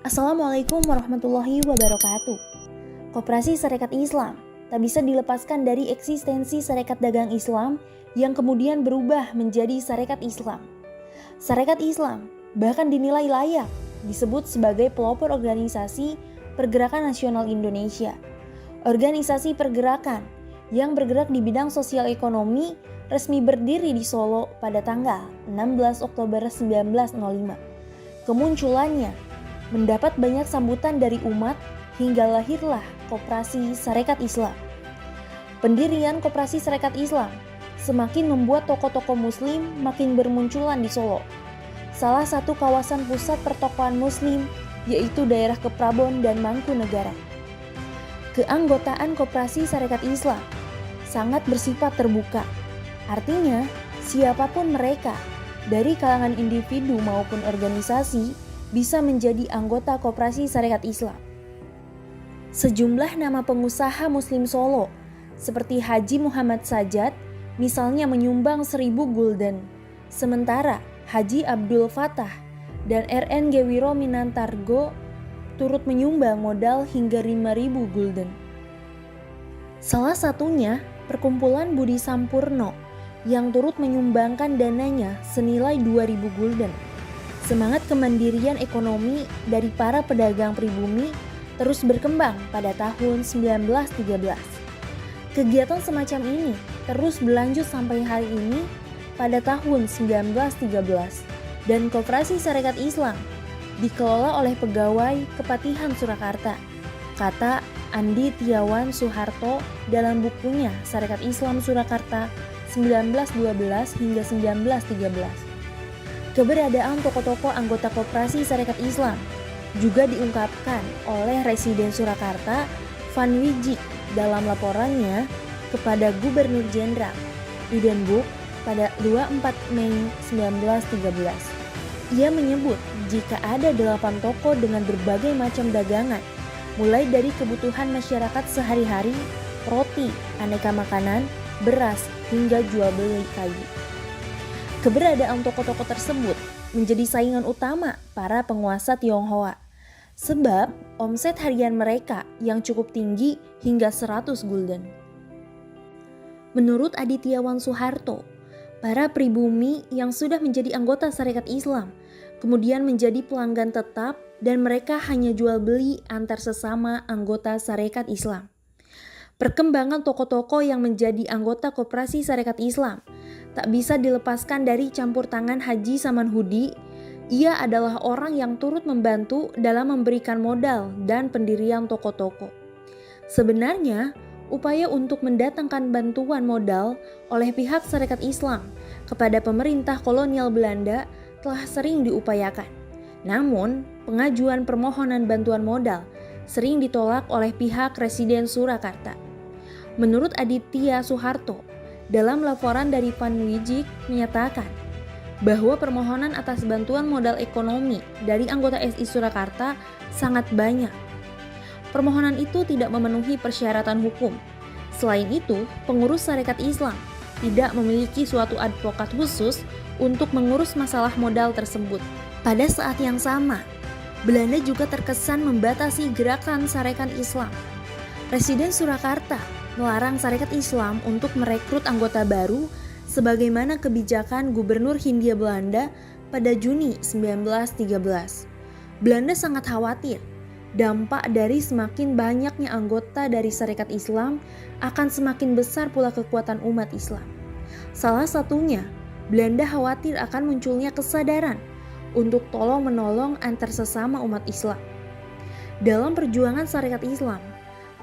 Assalamualaikum warahmatullahi wabarakatuh. Koperasi Sarekat Islam tak bisa dilepaskan dari eksistensi Sarekat Dagang Islam yang kemudian berubah menjadi Sarekat Islam. Sarekat Islam bahkan dinilai layak disebut sebagai pelopor organisasi Pergerakan Nasional Indonesia. Organisasi pergerakan yang bergerak di bidang sosial ekonomi resmi berdiri di Solo pada tanggal 16 Oktober 1905. Kemunculannya mendapat banyak sambutan dari umat hingga lahirlah Koperasi Sarekat Islam. Pendirian Koperasi Sarekat Islam semakin membuat tokoh-tokoh muslim makin bermunculan di Solo. Salah satu kawasan pusat pertokoan muslim yaitu daerah Keprabon dan Mangkunegara. Keanggotaan Koperasi Sarekat Islam sangat bersifat terbuka. Artinya, siapapun mereka, dari kalangan individu maupun organisasi, bisa menjadi anggota Koperasi Sarekat Islam. Sejumlah nama pengusaha Muslim Solo, seperti Haji Muhammad Sajat, misalnya menyumbang 1.000 gulden. Sementara Haji Abdul Fatah dan RN Gewiro Minantargo turut menyumbang modal hingga 5.000 gulden. Salah satunya Perkumpulan Budi Sampurno yang turut menyumbangkan dananya senilai 2.000 gulden. Semangat kemandirian ekonomi dari para pedagang pribumi terus berkembang pada tahun 1913. Kegiatan semacam ini terus berlanjut sampai hari ini pada tahun 1913 dan Koperasi Sarekat Islam dikelola oleh pegawai Kepatihan Surakarta, kata Andi Tiawan Soeharto dalam bukunya Sarekat Islam Surakarta 1912 hingga 1913. Keberadaan tokoh-tokoh anggota Koperasi Sarekat Islam juga diungkapkan oleh Residen Surakarta Van Wijik dalam laporannya kepada Gubernur Jenderal Udenburg pada 24 Mei 1913. Ia menyebut jika ada 8 toko dengan berbagai macam dagangan, mulai dari kebutuhan masyarakat sehari-hari, roti, aneka makanan, beras, hingga jual beli kayu. Keberadaan toko-toko tersebut menjadi saingan utama para penguasa Tionghoa, sebab omset harian mereka yang cukup tinggi hingga 100 gulden. Menurut Adityawan Soeharto, para pribumi yang sudah menjadi anggota Sarekat Islam kemudian menjadi pelanggan tetap dan mereka hanya jual beli antar sesama anggota Sarekat Islam. Perkembangan toko-toko yang menjadi anggota Koperasi Sarekat Islam tak bisa dilepaskan dari campur tangan Haji Samanhudi. Ia adalah orang yang turut membantu dalam memberikan modal dan pendirian toko-toko. Sebenarnya, upaya untuk mendatangkan bantuan modal oleh pihak Sarekat Islam kepada pemerintah kolonial Belanda telah sering diupayakan. Namun, pengajuan permohonan bantuan modal sering ditolak oleh pihak Residen Surakarta. Menurut Aditya Soeharto, dalam laporan dari Van Wijik menyatakan bahwa permohonan atas bantuan modal ekonomi dari anggota SI Surakarta sangat banyak. Permohonan itu tidak memenuhi persyaratan hukum. Selain itu, pengurus Sarekat Islam tidak memiliki suatu advokat khusus untuk mengurus masalah modal tersebut. Pada saat yang sama, Belanda juga terkesan membatasi gerakan Sarekat Islam. Residen Surakarta melarang Sarekat Islam untuk merekrut anggota baru sebagaimana kebijakan Gubernur Hindia Belanda pada Juni 1913. Belanda sangat khawatir dampak dari semakin banyaknya anggota dari Sarekat Islam akan semakin besar pula kekuatan umat Islam. Salah satunya, Belanda khawatir akan munculnya kesadaran untuk tolong-menolong antar sesama umat Islam. Dalam perjuangan Sarekat Islam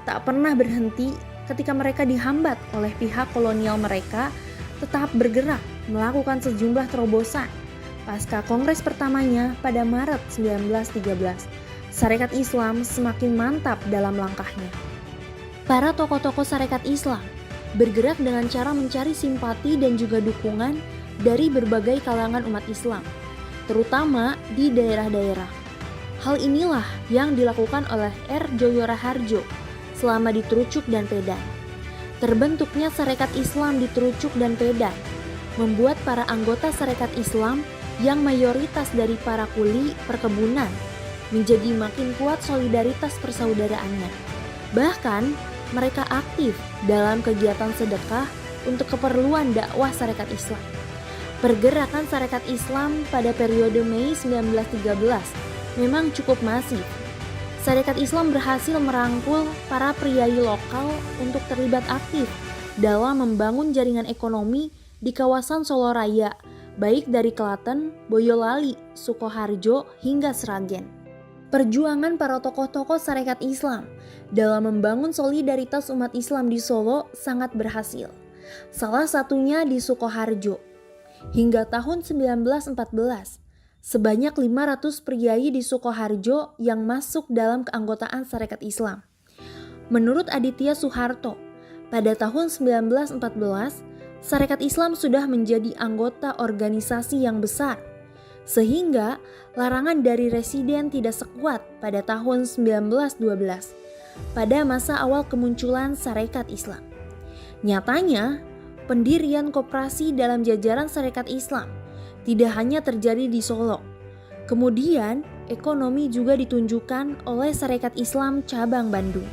tak pernah berhenti ketika mereka dihambat oleh pihak kolonial mereka tetap bergerak melakukan sejumlah terobosan. Pasca kongres pertamanya pada Maret 1913, Sarekat Islam semakin mantap dalam langkahnya. Para tokoh-tokoh Sarekat Islam bergerak dengan cara mencari simpati dan juga dukungan dari berbagai kalangan umat Islam, terutama di daerah-daerah. Hal inilah yang dilakukan oleh R. Joyo Raharjo selama di Trucuk dan Pedan. Terbentuknya Sarekat Islam di Trucuk dan Pedan membuat para anggota Sarekat Islam yang mayoritas dari para kuli perkebunan menjadi makin kuat solidaritas persaudaraannya. Bahkan, mereka aktif dalam kegiatan sedekah untuk keperluan dakwah Sarekat Islam. Pergerakan Sarekat Islam pada periode Mei 1913 memang cukup masif. Sarekat Islam berhasil merangkul para priai lokal untuk terlibat aktif dalam membangun jaringan ekonomi di kawasan Solo Raya, baik dari Klaten, Boyolali, Sukoharjo, hingga Sragen. Perjuangan para tokoh-tokoh Sarekat Islam dalam membangun solidaritas umat Islam di Solo sangat berhasil. Salah satunya di Sukoharjo. Hingga tahun 1914, sebanyak 500 priai di Sukoharjo yang masuk dalam keanggotaan Sarekat Islam. Menurut Aditya Suharto, pada tahun 1914, Sarekat Islam sudah menjadi anggota organisasi yang besar, sehingga larangan dari residen tidak sekuat pada tahun 1912, pada masa awal kemunculan Sarekat Islam. Nyatanya, pendirian koperasi dalam jajaran Sarekat Islam tidak hanya terjadi di Solo. Kemudian, ekonomi juga ditunjukkan oleh Sarekat Islam Cabang Bandung.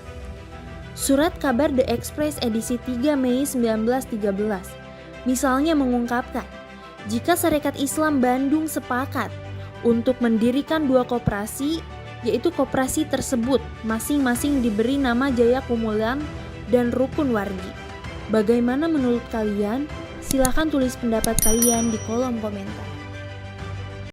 Surat kabar The Express edisi 3 Mei 1913 misalnya mengungkapkan, jika Sarekat Islam Bandung sepakat untuk mendirikan 2 koperasi, yaitu koperasi tersebut masing-masing diberi nama Jaya Kumulan dan Rukun Wargi. Bagaimana menurut kalian? Silahkan tulis pendapat kalian di kolom komentar.